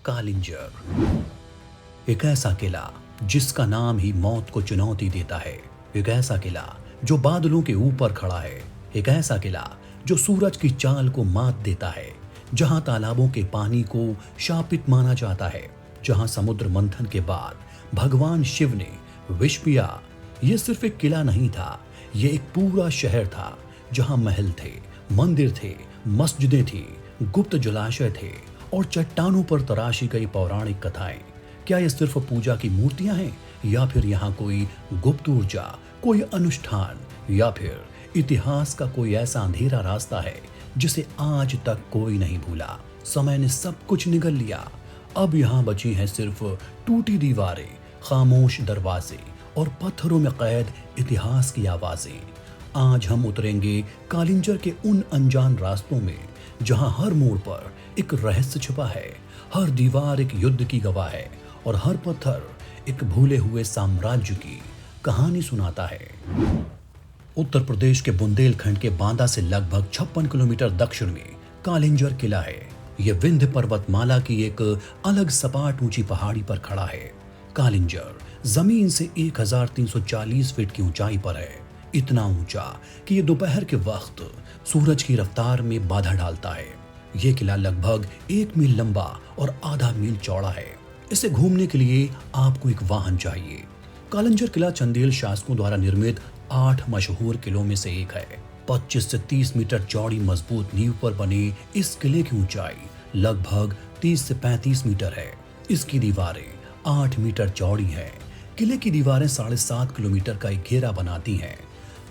कालिंजर। एक ऐसा किला जिसका नाम ही मौत को चुनौती देता है। एक ऐसा किला जो बादलों के ऊपर खड़ा है। एक ऐसा किला जो सूरज की चाल को मात देता है। जहां तालाबों के पानी को शापित माना जाता है। जहां समुद्र मंथन के बाद भगवान शिव ने विष पिया। यह सिर्फ एक किला नहीं था, यह एक पूरा शहर था जहां महल थे, मंदिर थे, मस्जिदें थी, गुप्त जलाशय थे और चट्टानों पर तराशी गई पौराणिक कथाएं। क्या ये सिर्फ पूजा की मूर्तियां हैं या फिर यहाँ कोई गुप्त ऊर्जा, कोई अनुष्ठान या फिर इतिहास का कोई ऐसा अंधेरा रास्ता है जिसे आज तक कोई नहीं भूला। समय ने सब कुछ निगल लिया। अब यहाँ बची हैं सिर्फ टूटी दीवारें, खामोश दरवाजे और पत्थरों में कैद इतिहास की आवाजें। आज हम उतरेंगे कालिंजर के उन अनजान रास्तों में जहां हर मोड़ पर एक रहस्य छिपा है, हर दीवार एक युद्ध की गवाह है और हर पत्थर एक भूले हुए साम्राज्य की कहानी सुनाता है। उत्तर प्रदेश के बुंदेलखंड के बांदा से लगभग 56 किलोमीटर दक्षिण में कालिंजर किला है। यह विंध्य पर्वतमाला की एक अलग सपाट ऊंची पहाड़ी पर खड़ा है। कालिंजर जमीन से 1340 फीट की ऊंचाई पर है। इतना ऊंचा कि यह दोपहर के वक्त सूरज की रफ्तार में बाधा डालता है। यह किला लगभग 1 मील लंबा और आधा मील चौड़ा है। इसे घूमने के लिए आपको एक वाहन चाहिए। कालिंजर किला चंदेल शासकों द्वारा निर्मित 8 मशहूर किलों में से एक है। 25 से 30 मीटर चौड़ी मजबूत नींव पर बने इस किले की ऊंचाई लगभग 30 से 35 मीटर है। इसकी दीवारें 8 मीटर चौड़ी हैं। किले की दीवारें 7.5 किलोमीटर का एक घेरा बनाती हैं।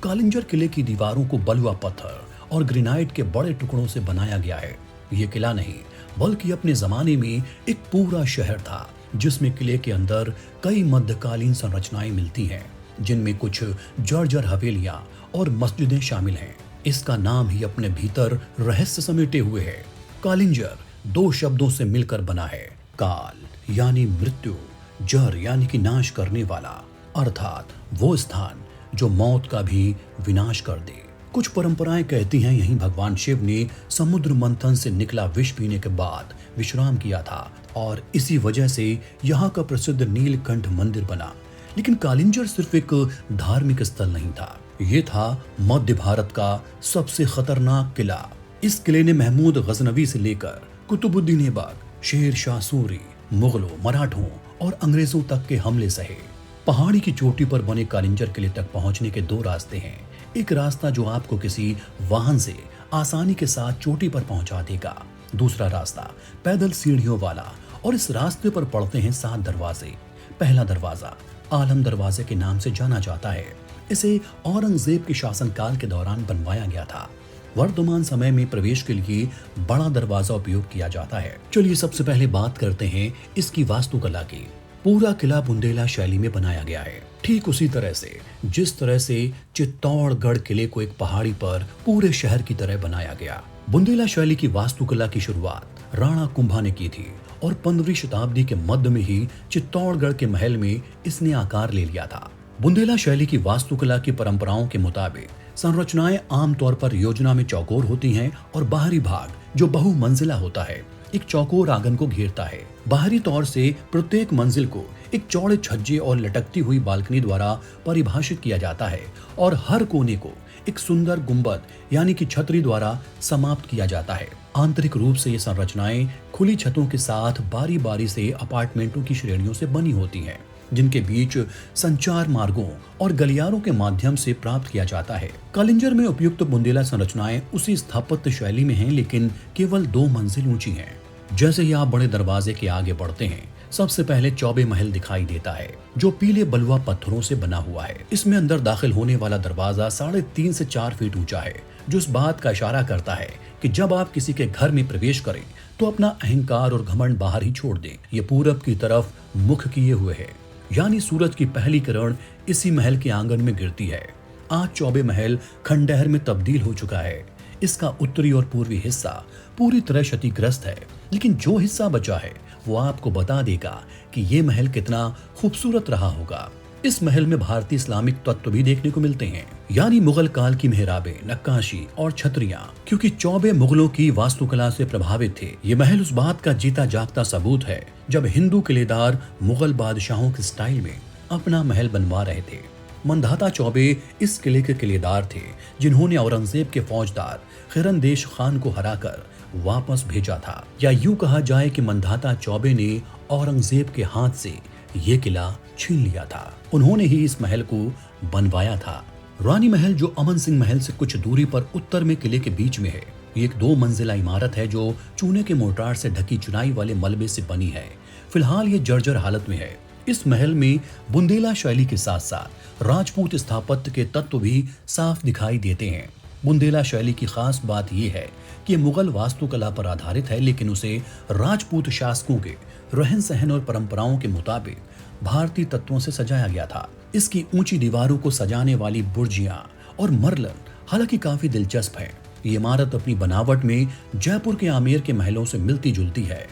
कालिंजर किले की दीवारों को बलुआ पत्थर और ग्रेनाइट के बड़े टुकड़ों से बनाया गया है। यह किला नहीं बल्कि अपने जमाने में एक पूरा शहर था जिसमें किले के अंदर कई मध्यकालीन संरचनाएं मिलती हैं, जिनमें कुछ जर्जर हवेलियां और मस्जिदें शामिल हैं। इसका नाम ही अपने भीतर रहस्य समेटे हुए है। कालिंजर 2 शब्दों से मिलकर बना है। काल यानी मृत्यु, जर यानी कि नाश करने वाला, अर्थात वो स्थान जो मौत का भी विनाश कर दे। कुछ परंपराएं कहती हैं यहीं भगवान शिव ने समुद्र मंथन से निकला विष पीने के बाद विश्राम किया था और इसी वजह से यहाँ का प्रसिद्ध नीलकंठ मंदिर बना। लेकिन कालिंजर सिर्फ एक धार्मिक स्थल नहीं था, ये था मध्य भारत का सबसे खतरनाक किला। इस किले ने महमूद गजनवी से लेकर कुतुबुद्दीन ऐबक, शेर शाह सूरी, मुगलों, मराठों और अंग्रेजों तक के हमले सहे। पहाड़ी की चोटी पर बने कालिंजर किले तक पहुंचने के 2 रास्ते हैं। एक रास्ता जो आपको किसी वाहन से आसानी के साथ चोटी पर पहुंचा देगा, दूसरा रास्ता पैदल सीढ़ियों वाला और इस रास्ते पर पड़ते हैं 7 दरवाजे। पहला दरवाजा आलम दरवाजे के नाम से जाना जाता है। इसे औरंगजेब के शासनकाल के दौरान बनवाया गया था। वर्तमान समय में प्रवेश के लिए बड़ा दरवाजा उपयोग किया जाता है। चलिए सबसे पहले बात करते हैं इसकी वास्तुकला की। पूरा किला बुंदेला शैली में बनाया गया है, ठीक उसी तरह से जिस तरह से चित्तौड़गढ़ किले को एक पहाड़ी पर पूरे शहर की तरह बनाया गया। बुंदेला शैली की वास्तुकला की शुरुआत राणा कुंभा ने की थी और 15वीं शताब्दी के मध्य में ही चित्तौड़गढ़ के महल में इसने आकार ले लिया था। बुंदेला शैली की वास्तुकला की परंपराओं के मुताबिक संरचनाएं आमतौर पर योजना में चौकोर होती हैं और बाहरी भाग जो बहुमंजिला होता है एक चौकोर आंगन को घेरता है। बाहरी तौर से प्रत्येक मंजिल को एक चौड़े छज्जे और लटकती हुई बालकनी द्वारा परिभाषित किया जाता है और हर कोने को एक सुंदर गुंबद यानी कि छतरी द्वारा समाप्त किया जाता है। आंतरिक रूप से ये संरचनाएं खुली छतों के साथ बारी बारी से अपार्टमेंटों की श्रेणियों से बनी होती हैं, जिनके बीच संचार मार्गों और गलियारों के माध्यम से प्राप्त किया जाता है। कालिंजर में उपयुक्त बुंदेला संरचनाएं उसी स्थापत्य शैली में हैं, लेकिन केवल 2 मंजिल ऊंची हैं। जैसे ही आप बड़े दरवाजे के आगे बढ़ते हैं, सबसे पहले चौबे महल दिखाई देता है जो पीले बलुआ पत्थरों से बना हुआ है। इसमें अंदर दाखिल होने वाला दरवाजा 3.5 से 4 फीट ऊंचा है, जो इस बात का इशारा करता है कि जब आप किसी के घर में प्रवेश करें तो अपना अहंकार और घमंड बाहर ही छोड़ दें। ये पूरब की तरफ मुख किए हुए है, यानी सूरज की पहली किरण इसी महल के आंगन में गिरती है। आज चौबे महल खंडहर में तब्दील हो चुका है। इसका उत्तरी और पूर्वी हिस्सा पूरी तरह क्षतिग्रस्त है, लेकिन जो हिस्सा बचा है वो आपको बता देगा कि ये महल कितना खूबसूरत रहा होगा। इस महल में भारतीय इस्लामिक तत्व भी देखने को मिलते हैं, यानी मुगल काल की मेहराबें, नक्काशी और छतरियां। क्योंकि चौबे मुगलों की वास्तुकला से प्रभावित थे, ये महल उस बात का जीता जागता सबूत है जब हिंदू किलेदार मुगल बादशाहों के स्टाइल में अपना महल बनवा रहे थे। मंधाता चौबे इस किले के किलेदार थे जिन्होंने औरंगजेब के फौजदार खिरनदेश खान को हराकर वापस भेजा था। या यूं कहा जाए कि मंधाता चौबे ने औरंगजेब के हाथ से ये किला छीन लिया था। उन्होंने ही इस महल को बनवाया था। रानी महल, जो अमन सिंह महल से कुछ दूरी पर उत्तर में किले के बीच में है, ये एक 2 मंजिला इमारत है जो चूने के मोर्टार से ढकी चुनाई वाले मलबे से बनी है। फिलहाल ये जर्जर हालत में है। इस महल में बुंदेला शैली के साथ साथ राजपूत स्थापत्य के तत्व भी साफ दिखाई देते हैं। बुंदेला शैली की खास बात यह है कि मुगल वास्तुकला पर आधारित है, लेकिन उसे राजपूत शासकों के रहन सहन और परंपराओं के मुताबिक भारतीय तत्वों से सजाया गया था। इसकी ऊंची दीवारों को सजाने वाली बुर्जियां और मरलन हालांकि काफी दिलचस्प है। ये इमारत अपनी बनावट में जयपुर के आमेर के महलों से मिलती जुलती है।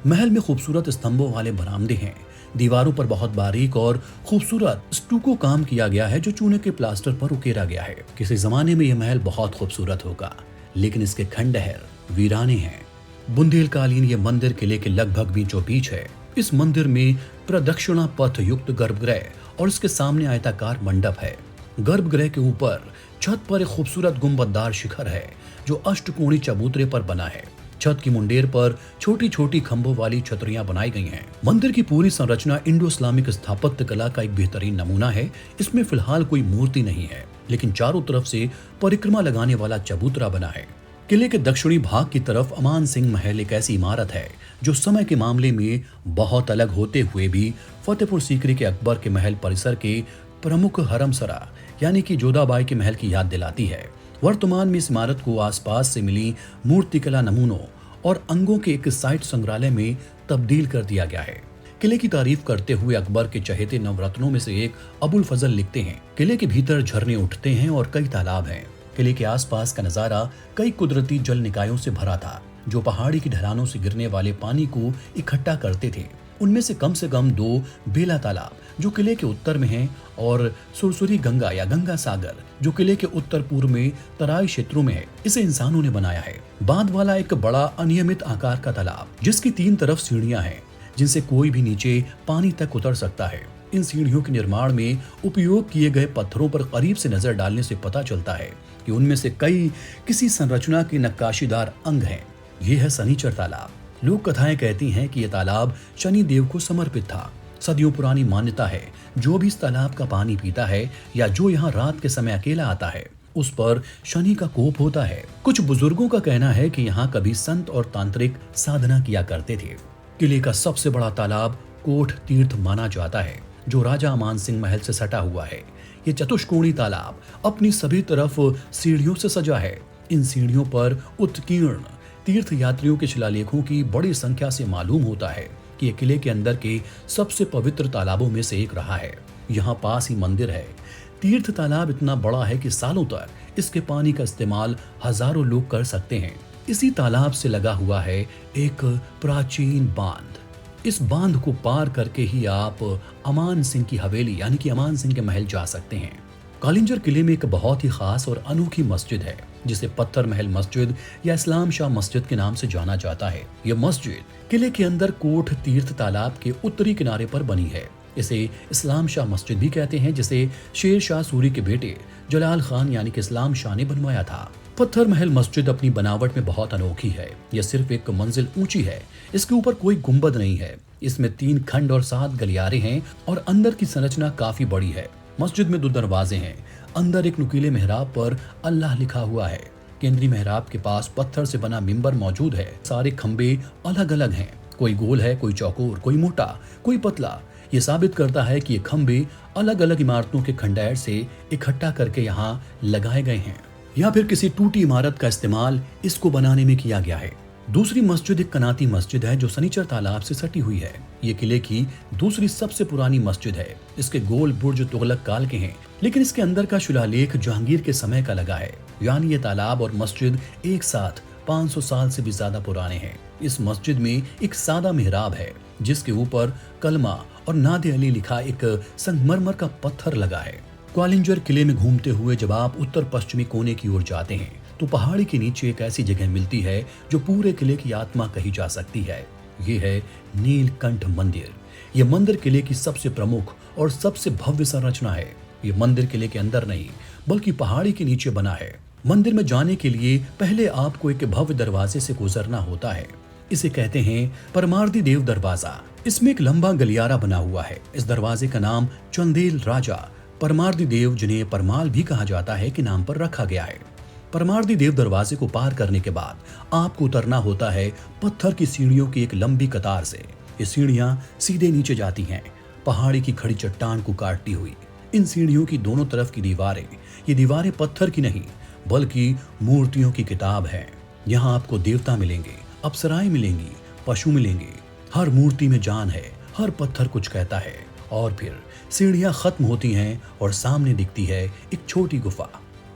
महल में खूबसूरत स्तंभों वाले बरामदे हैं। दीवारों पर बहुत बारीक और खूबसूरत स्टूको काम किया गया है जो चूने के प्लास्टर पर उकेरा गया है। किसी जमाने में यह महल बहुत खूबसूरत होगा, लेकिन इसके खंडहर वीराने हैं। बुंदेलकालीन ये मंदिर किले के लगभग बीचों बीच है। इस मंदिर में प्रदक्षिणा पथ युक्त गर्भगृह और इसके सामने आयताकार मंडप है। गर्भगृह के ऊपर छत पर एक खूबसूरत गुंबददार शिखर है जो अष्टकोणी चबूतरे पर बना है। छत की मुंडेर पर छोटी छोटी खंभों वाली छतरियां बनाई गई हैं। मंदिर की पूरी संरचना इंडो इस्लामिक स्थापत्य कला का एक बेहतरीन नमूना है। इसमें फिलहाल कोई मूर्ति नहीं है, लेकिन चारों तरफ से परिक्रमा लगाने वाला चबूतरा बना है। किले के दक्षिणी भाग की तरफ अमान सिंह महल एक ऐसी इमारत है जो समय के मामले में बहुत अलग होते हुए भी फतेहपुर सीकरी के अकबर के महल परिसर के प्रमुख हरमसरा यानी कि जोधाबाई के महल की याद दिलाती है। वर्तमान में इस इमारत को आसपास से मिली मूर्तिकला नमूनों और अंगों के एक साइट संग्रहालय में तब्दील कर दिया गया है। किले की तारीफ करते हुए अकबर के चहेते नवरत्नों में से एक अबुल फजल लिखते हैं, किले के भीतर झरने उठते हैं और कई तालाब हैं। किले के आसपास का नजारा कई कुदरती जल निकायों से भरा था जो पहाड़ी की ढलानों से गिरने वाले पानी को इकट्ठा करते थे। उनमें से कम 2 बेला तालाब जो किले के उत्तर में हैं और सुरसुरी गंगा या गंगा सागर जो किले के उत्तर पूर्व में तराई क्षेत्रों में है, इसे इंसानों ने बनाया है। बांध वाला एक बड़ा अनियमित आकार का तालाब जिसकी 3 तरफ सीढ़ियां हैं जिनसे कोई भी नीचे पानी तक उतर सकता है। इन सीढ़ियों के निर्माण में उपयोग किए गए पत्थरों पर करीब से नजर डालने से पता चलता है कि उनमें से कई किसी संरचना के नक्काशीदार अंग हैं। ये है शनिचर तालाब। लोक कथाएं कहती हैं कि यह तालाब शनि देव को समर्पित था। सदियों पुरानी मान्यता है जो भी इस तालाब का पानी पीता है या जो यहाँ रात के समय अकेला आता है उस पर शनि का कोप होता है। कुछ बुजुर्गों का कहना है कि यहाँ कभी संत और तांत्रिक साधना किया करते थे। किले का सबसे बड़ा तालाब कोट तीर्थ माना जाता है जो राजा अमान सिंह महल से सटा हुआ है। ये चतुष्कोणी तालाब अपनी सभी तरफ सीढ़ियों से सजा है। इन सीढ़ियों पर उत्कीर्ण तीर्थ यात्रियों के शिलालेखों की बड़ी संख्या से मालूम होता है कि यह किले के अंदर के सबसे पवित्र तालाबों में से एक रहा है। यहाँ पास ही मंदिर है। तीर्थ तालाब इतना बड़ा है कि सालों तक इसके पानी का इस्तेमाल हजारों लोग कर सकते हैं। इसी तालाब से लगा हुआ है एक प्राचीन बांध। इस बांध को पार करके ही आप अमान सिंह की हवेली यानी कि अमान सिंह के महल जा सकते हैं। कालिंजर किले में एक बहुत ही खास और अनोखी मस्जिद है जिसे पत्थर महल मस्जिद या इस्लाम शाह मस्जिद के नाम से जाना जाता है। यह मस्जिद किले के अंदर कोट तीर्थ तालाब के उत्तरी किनारे पर बनी है। इसे इस्लाम शाह मस्जिद भी कहते हैं जिसे शेर शाह सूरी के बेटे जलाल खान यानी कि इस्लाम शाह ने बनवाया था। पत्थर महल मस्जिद अपनी बनावट में बहुत अनोखी है। यह सिर्फ एक मंजिल ऊंची है। इसके ऊपर कोई गुंबद नहीं है। इसमें 3 खंड और 7 गलियारे हैं और अंदर की संरचना काफी बड़ी है। मस्जिद में 2 दरवाजे हैं। अंदर एक नुकीले मेहराब पर अल्लाह लिखा हुआ है। केंद्रीय मेहराब के पास पत्थर से बना मिंबर मौजूद है। सारे खंबे अलग अलग हैं, कोई गोल है, कोई चौकोर, कोई मोटा, कोई पतला। ये साबित करता है कि ये खंबे अलग अलग इमारतों के खंडहर से इकट्ठा करके यहाँ लगाए गए हैं या फिर किसी टूटी इमारत का इस्तेमाल इसको बनाने में किया गया है। दूसरी मस्जिद एक कनाती मस्जिद है जो शनिचर तालाब से सटी हुई है। ये किले की दूसरी सबसे पुरानी मस्जिद है। इसके गोल बुर्ज तुगलक काल के हैं, लेकिन इसके अंदर का शिलालेख जहांगीर के समय का लगा है। यानी ये तालाब और मस्जिद एक साथ 500 साल से भी ज्यादा पुराने हैं। इस मस्जिद में एक सादा मेहराब है जिसके ऊपर कलमा और नादे अली लिखा एक संगमरमर का पत्थर लगा है। क्वालिंजर किले में घूमते हुए जब आप उत्तर पश्चिमी कोने की ओर जाते हैं तो पहाड़ी के नीचे एक ऐसी जगह मिलती है जो पूरे किले की आत्मा कही जा सकती है। ये है नीलकंठ मंदिर। ये मंदिर किले की सबसे प्रमुख और सबसे भव्य संरचना है। ये मंदिर किले के अंदर नहीं बल्कि पहाड़ी के नीचे बना है। मंदिर में जाने के लिए पहले आपको एक भव्य दरवाजे से गुजरना होता है। इसे कहते हैं परमार्दी देव दरवाजा। इसमें एक लंबा गलियारा बना हुआ है। इस दरवाजे का नाम चंदेल राजा परमार्दी देव, जिन्हें परमाल भी कहा जाता है, के नाम पर रखा गया है। परमार्दी देव दरवाजे को पार करने के बाद आपको उतरना होता है पत्थर की सीढ़ियों की एक लंबी कतार से। ये सीढ़ियां सीधे नीचे जाती हैं, पहाड़ी की खड़ी चट्टान को काटती हुई। इन सीढ़ियों की दोनों तरफ की दीवारें, ये दीवारें पत्थर की नहीं बल्कि मूर्तियों की किताब है। यहाँ आपको देवता मिलेंगे, अप्सराएं मिलेंगी, पशु मिलेंगे। हर मूर्ति में जान है, हर पत्थर कुछ कहता है। और फिर सीढ़ियां खत्म होती हैं और सामने दिखती है एक छोटी गुफा।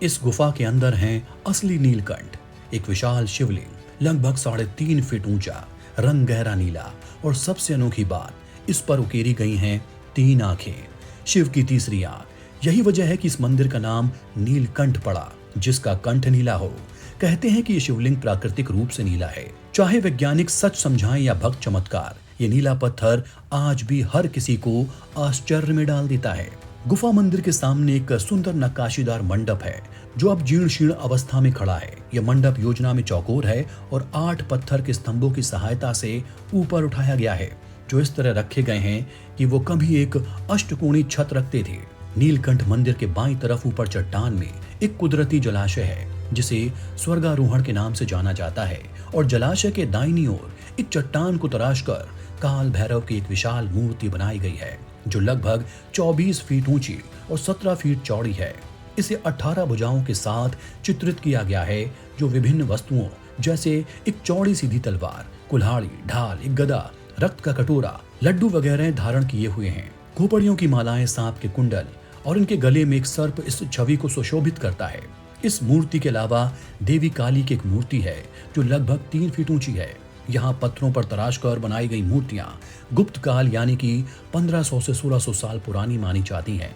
इस गुफा के अंदर हैं असली नीलकंठ, एक विशाल शिवलिंग लगभग 3.5 फीट ऊंचा, रंग गहरा नीला, और सबसे अनोखी बात, इस पर उकेरी गई हैं 3 आंखें, शिव की तीसरी आंख। यही वजह है कि इस मंदिर का नाम नीलकंठ पड़ा, जिसका कंठ नीला हो। कहते हैं कि ये शिवलिंग प्राकृतिक रूप से नीला है। चाहे वैज्ञानिक सच समझाएं या भक्त चमत्कार, ये नीला पत्थर आज भी हर किसी को आश्चर्य में डाल देता है। गुफा मंदिर के सामने एक सुंदर नक्काशीदार मंडप है जो अब जीर्ण शीर्ण अवस्था में खड़ा है। यह मंडप योजना में चौकोर है और 8 पत्थर के स्तंभों की सहायता से ऊपर उठाया गया है, जो इस तरह रखे गए हैं कि वो कभी एक अष्टकोणीय छत रखते थे। नीलकंठ मंदिर के बाईं तरफ ऊपर चट्टान में एक कुदरती जलाशय है जिसे स्वर्गारोहण के नाम से जाना जाता है, और जलाशय के दाहिनी ओर एक चट्टान को तराशकर काल भैरव की एक विशाल मूर्ति बनाई गई है जो लगभग 24 फीट ऊंची और 17 फीट चौड़ी है। इसे 18 भुजाओं के साथ चित्रित किया गया है जो विभिन्न वस्तुओं जैसे एक चौड़ी सीधी तलवार, कुल्हाड़ी, ढाल, एक गदा, रक्त का कटोरा, लड्डू वगैरह धारण किए हुए हैं। खोपड़ियों की मालाएं, सांप के कुंडल और इनके गले में एक सर्प इस छवि को सुशोभित करता है। इस मूर्ति के अलावा देवी काली की एक मूर्ति है जो लगभग 3 फीट ऊंची है। यहाँ पत्थरों पर तराशकर बनाई गई मूर्तियां गुप्त काल यानी कि 1500 से 1600 साल पुरानी मानी जाती हैं।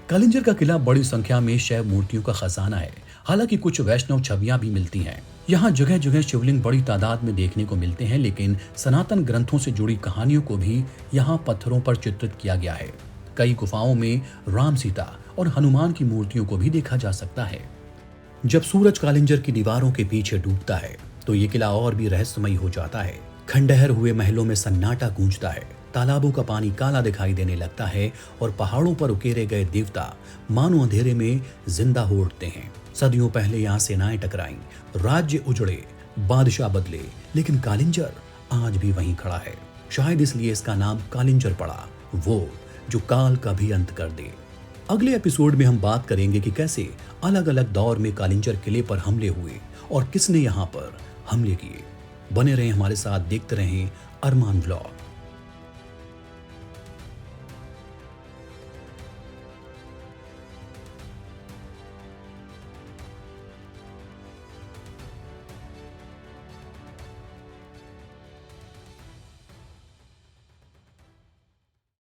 कालिंजर का किला बड़ी संख्या में शैव मूर्तियों का खजाना है। हालांकि कुछ वैष्णव छवियां भी मिलती हैं। यहाँ जगह जगह शिवलिंग बड़ी तादाद में देखने को मिलते हैं, लेकिन सनातन ग्रंथों से जुड़ी कहानियों को भी यहाँ पत्थरों पर चित्रित किया गया है। कई गुफाओं में राम, सीता और हनुमान की मूर्तियों को भी देखा जा सकता है। जब सूरज कालिंजर की दीवारों के पीछे डूबता है तो ये किला और भी रहस्यमयी हो जाता है। खंडहर हुए महलों में सन्नाटा गूंजता है, तालाबों का पानी काला दिखाई देने लगता है और पहाड़ों पर उकेरे गए देवता मानो अंधेरे में जिंदा हो उठते हैं। सदियों पहले यहाँ सेनाएं टकराईं, राज्य उजड़े, बादशाह बदले, लेकिन कालिंजर आज भी वहीं खड़ा है। शायद इसलिए इसका नाम कालिंजर पड़ा, वो जो काल का भी अंत कर दे। अगले एपिसोड में हम बात करेंगे कि कैसे अलग अलग दौर में कालिंजर किले पर हमले हुए और किसने यहाँ पर हमले किए। बने रहें हमारे साथ, देखते रहें अरमान व्लॉग।